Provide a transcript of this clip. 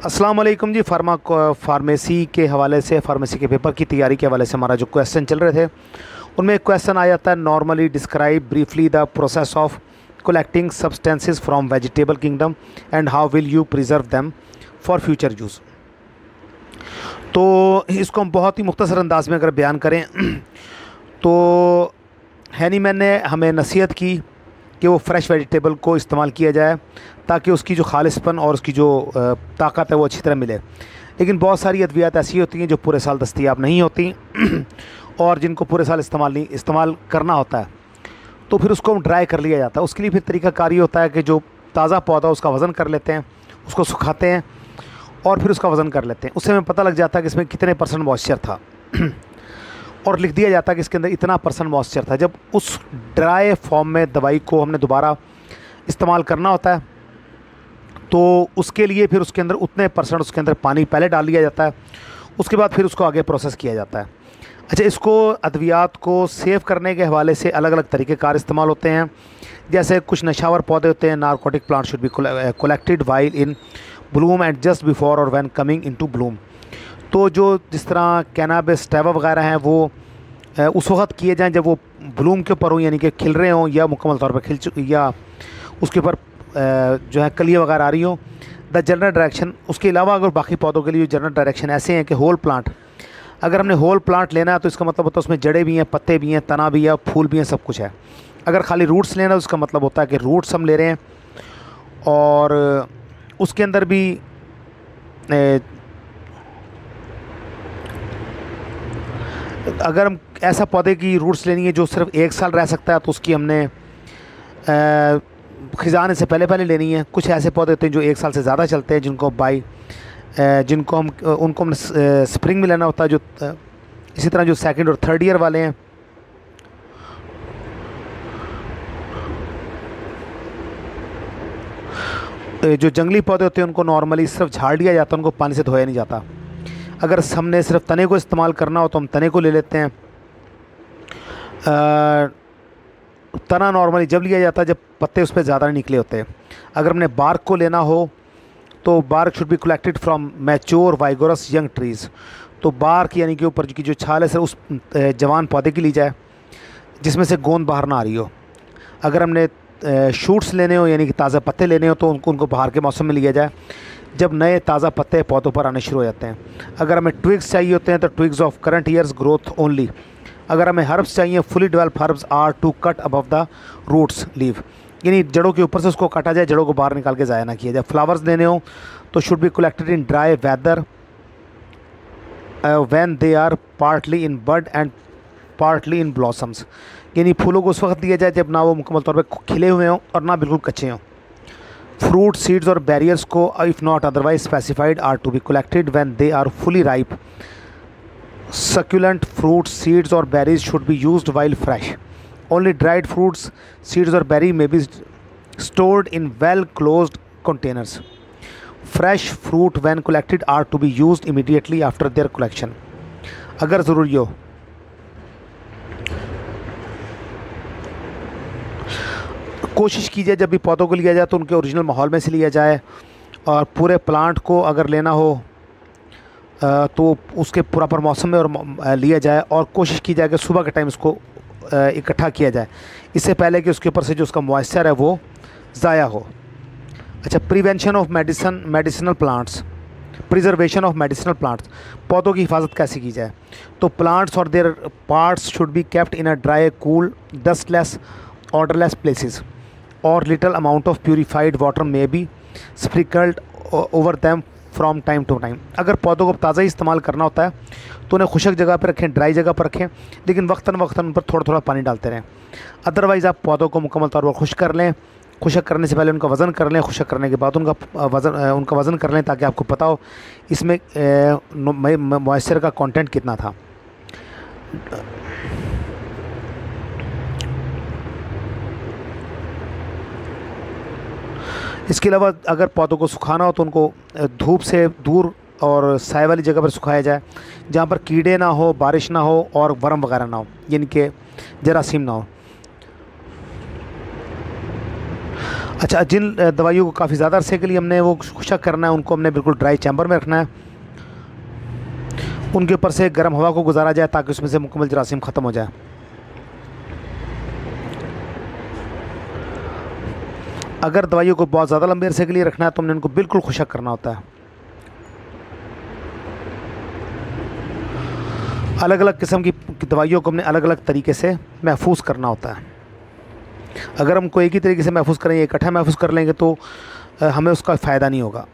अस्सलाम वालेकुम जी। फार्मेसी के हवाले से, फार्मेसी के पेपर की तैयारी के हवाले से हमारा जो क्वेश्चन चल रहे थे उनमें एक क्वेश्चन आ जाता है, normally describe briefly the process of collecting substances from vegetable kingdom and how will you preserve them for future use. तो इसको हम बहुत ही मुख्तसर अंदाज में अगर बयान करें तो हैनीमैन ने हमें नसीहत की कि वो फ्रेश वेजिटेबल को इस्तेमाल किया जाए ताकि उसकी जो खालिसपन और उसकी जो ताकत है वो अच्छी तरह मिले। लेकिन बहुत सारी अद्वियात ऐसी होती हैं जो पूरे साल दस्तयाब नहीं होती और जिनको पूरे साल इस्तेमाल करना होता है, तो फिर उसको ड्राई कर लिया जाता है। उसके लिए फिर तरीक़ाकारी होता है कि जो ताज़ा पौधा उसका वज़न कर लेते हैं, उसको सुखाते हैं और फिर उसका वज़न कर लेते हैं। उससे हमें पता लग जाता है कि इसमें कितने % मॉइस्चर था और लिख दिया जाता है कि इसके अंदर इतना % मॉइस्चर था। जब उस ड्राई फॉर्म में दवाई को हमने दोबारा इस्तेमाल करना होता है तो उसके लिए फिर उसके अंदर उतने % उसके अंदर पानी पहले डाल दिया जाता है, उसके बाद फिर उसको आगे प्रोसेस किया जाता है। अच्छा, इसको अद्वियात को सेव करने के हवाले से अलग अलग तरीक़ेकार इस्तेमाल होते हैं। जैसे कुछ नशावर पौधे होते हैं, narcotic plant should be collected while in Bloom and just before और व्हेन कमिंग इनटू ब्लूम। तो जो जिस तरह कैनाबिस स्टेवा वगैरह हैं वो उस वक्त किए जाएं जब वो ब्लूम के ऊपर हों, यानी कि खिल रहे हों या मुकम्मल तौर पर खिल चुके या उसके ऊपर जो है कलियाँ वगैरह आ रही हो। द जनरल डायरेक्शन, उसके अलावा अगर बाकी पौधों के लिए जनरल डायरेक्शन ऐसे हैं कि होल प्लांट, अगर हमने होल प्लांट लेना है तो इसका मतलब होता है उसमें जड़ें भी हैं, पत्ते भी हैं, तना भी है, फूल भी हैं, सब कुछ है। अगर खाली रूट्स लेना है तो उसका मतलब होता है कि रूट्स हम ले रहे हैं और उसके अंदर भी अगर हम ऐसा पौधे की रूट्स लेनी है जो सिर्फ 1 साल रह सकता है तो उसकी हमने खिजाने से पहले लेनी है। कुछ ऐसे पौधे होते हैं जो 1 साल से ज़्यादा चलते हैं जिनको हम स्प्रिंग में लेना होता है। जो इसी तरह जो 2nd और 3rd ईयर वाले हैं, जो जंगली पौधे होते हैं उनको नॉर्मली सिर्फ झाड़ दिया जाता है, उनको पानी से धोया नहीं जाता। अगर हमने सिर्फ तने को इस्तेमाल करना हो तो हम तने को ले लेते हैं। तना नॉर्मली जब लिया जाता है जब पत्ते उस पर ज़्यादा नहीं निकले होते हैं। अगर हमने बार्क को लेना हो तो bark should be collected from mature vigorous young trees. तो बार्क यानी कि ऊपर की जो छाल है सर उस जवान पौधे की ली जाए जिसमें से गोंद बाहर ना आ रही हो। अगर हमने शूट्स लेने हो यानी कि ताज़ा पत्ते लेने हो तो उनको बाहर के मौसम में लिया जाए जब नए ताज़ा पत्ते पौधों पर आने शुरू हो जाते हैं। अगर हमें ट्विग्स चाहिए होते हैं तो twigs of current year's growth only. अगर हमें हर्ब्स चाहिए, fully develop herbs are to cut above the roots leave, यानी जड़ों के ऊपर से उसको काटा जाए, जड़ों को बाहर निकाल के ज़ाया ना किया जाए। फ्लावर्स लेने हो तो should be collected in dry weather when they are partly in bud and partly in blossoms, यानी फूलों को उस वक्त दिया जाए जब ना वो मुकम्मल तौर पर खिले हुए हों और ना बिल्कुल कच्चे हों। फ्रूट सीड्स और बैरियर्स को if not otherwise specified are to be collected when they are fully ripe. Succulent fruits, seeds or berries should be used while fresh. Only dried fruits, seeds or berry may be stored in well closed containers. Fresh fruit when collected are to be used immediately after their collection. अगर ज़रूरी हो कोशिश कीजिए जब भी पौधों को लिया जाए तो उनके ओरिजिनल माहौल में से लिया जाए, और पूरे प्लांट को अगर लेना हो तो उसके प्रॉपर मौसम में और लिया जाए, और कोशिश की जाए कि सुबह के टाइम इसको इकट्ठा किया जाए इससे पहले कि उसके ऊपर से जो उसका मॉइस्चर है वो ज़ाया हो। अच्छा, prevention of medicinal plants, preservation of medicinal plants, पौधों की हिफाजत कैसे की जाए। तो प्लांट्स और their parts should be kept in a dry, cool, dustless, odourless places और little amount of purified water में be sprinkled over them from time to time. अगर पौधों को ताज़ा ही इस्तेमाल करना होता है तो उन्हें खुशक जगह पर रखें, ड्राई जगह पर रखें, लेकिन वक्तन उन पर थोड़ा थोड़ा पानी डालते रहें। अदरवाइज़ आप पौधों को मुकम्मल तौर पर खुश्क कर लें। खुशक करने से पहले उनका वज़न कर लें, खुशक करने के बाद उनका वज़न कर लें ताकि आपको पता हो इसमें मॉइस्चर का कंटेंट कितना था। इसके अलावा अगर पौधों को सुखाना हो तो उनको धूप से दूर और साए वाली जगह पर सुखाया जाए जहाँ पर कीड़े ना हो, बारिश ना हो और वर्म वगैरह ना हो, यानी कि जरासीम ना हो। अच्छा, जिन दवाइयों को काफ़ी ज़्यादा अरसे के लिए हमने वो खुशक करना है, उनको हमने बिल्कुल ड्राई चैम्बर में रखना है, उनके ऊपर से गर्म हवा को गुजारा जाए ताकि उसमें से मुकम्मल जरासीम ख़त्म हो जाए। अगर दवाइयों को बहुत ज़्यादा लंबे अरसे के लिए रखना है तो हमने उनको बिल्कुल खुशक करना होता है। अलग अलग किस्म की दवाइयों को हमने अलग अलग तरीके से महफूज करना होता है। अगर हमको एक ही तरीके से महफूज करेंगे, इकट्ठा महफूज कर लेंगे तो हमें उसका फ़ायदा नहीं होगा।